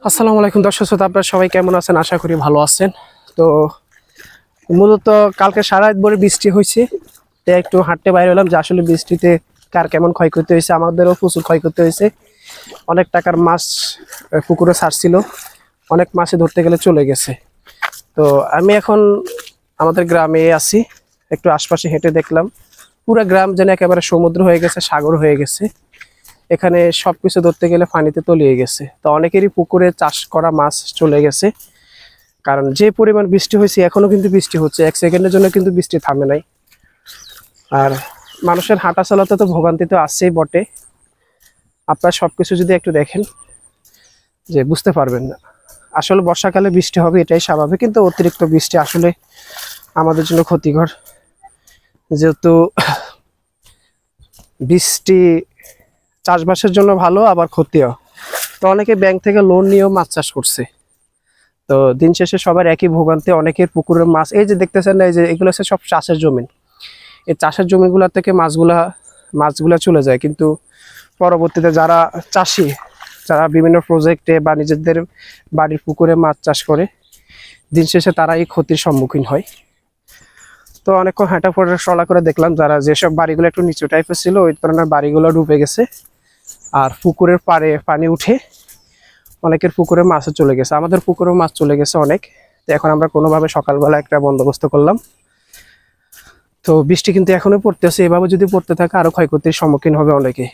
আসসালামু আলাইকুম দর্শক শ্রোতা, আপনারা সবাই কেমন আছেন? আশা করি ভালো আছেন। তো মূলত কালকে সারা রাত ভরে বৃষ্টি হয়েছে, তাই একটু হাঁটতে বাইরে হলাম যে আসলে বৃষ্টিতে কার কেমন ক্ষয়ক্ষতি হয়েছে। আমাদেরও প্রচুর ক্ষয়ক্ষতি হয়েছে, অনেক টাকার মাছ পুকুরে ছাড়ছিল, অনেক মাছে ধরতে গেলে চলে গেছে। তো আমি এখন আমাদের গ্রামে আছি, একটু আশপাশে হেঁটে দেখলাম পুরো গ্রাম যেন একেবারে সমুদ্র হয়ে গেছে, সাগর হয়ে গেছে। এখানে সবকিছু ধরতে গেলে পানিতে তলিয়ে গেছে। তো অনেকেরই পুকুরে চাষ করা মাছ চলে গেছে, কারণ যে পরিমাণ বৃষ্টি হয়েছে এখনো কিন্তু বৃষ্টি হচ্ছে, এক সেকেন্ডের জন্য কিন্তু বৃষ্টি থামে নাই। আর মানুষের হাঁটা চলাতে তো ভোগান্তি তো আসছেই বটে। আপনার সবকিছু যদি একটু দেখেন যে বুঝতে পারবেন না। আসলে বর্ষাকালে বৃষ্টি হবে এটাই স্বাভাবিক, কিন্তু অতিরিক্ত বৃষ্টি আসলে আমাদের জন্য ক্ষতিকর। যেহেতু বৃষ্টি চাষবাসের জন্য ভালো, আবার ক্ষতিও। তো অনেকে ব্যাংক থেকে লোন নিয়েও মাছ চাষ করছে। তো দিন শেষে সবার একই ভোগান্তি, অনেকের পুকুরের মাছ এই যে দেখতেছেন না, এই যে এগুলো হচ্ছে সব চাষের জমি। এই চাষের জমিগুলো থেকে মাছগুলা চলে যায়, কিন্তু পরবর্তীতে যারা চাষি, যারা বিভিন্ন প্রজেক্টে বা নিজেদের বাড়ির পুকুরে মাছ চাষ করে, দিন শেষে তারা এই ক্ষতির সম্মুখীন হয়। তো অনেকক্ষণ হাঁটা চলা করে দেখলাম যারা যেসব বাড়িগুলো একটু নিচু টাইপের ছিল ওই ধরনের বাড়িগুলো ডুবে গেছে। আর পুকুরের পাড়ে পানি উঠে অনেকের পুকুরে মাছও চলে গেছে, আমাদের পুকুরেও মাছ চলে গেছে অনেক। তো এখন আমরা কোনোভাবে সকালবেলা একটা বন্দোবস্ত করলাম। তো বৃষ্টি কিন্তু এখনো পড়তেছে, এভাবে যদি পড়তে থাকে আরো ক্ষয়ক্ষতির সম্মুখীন হবে অনেকে।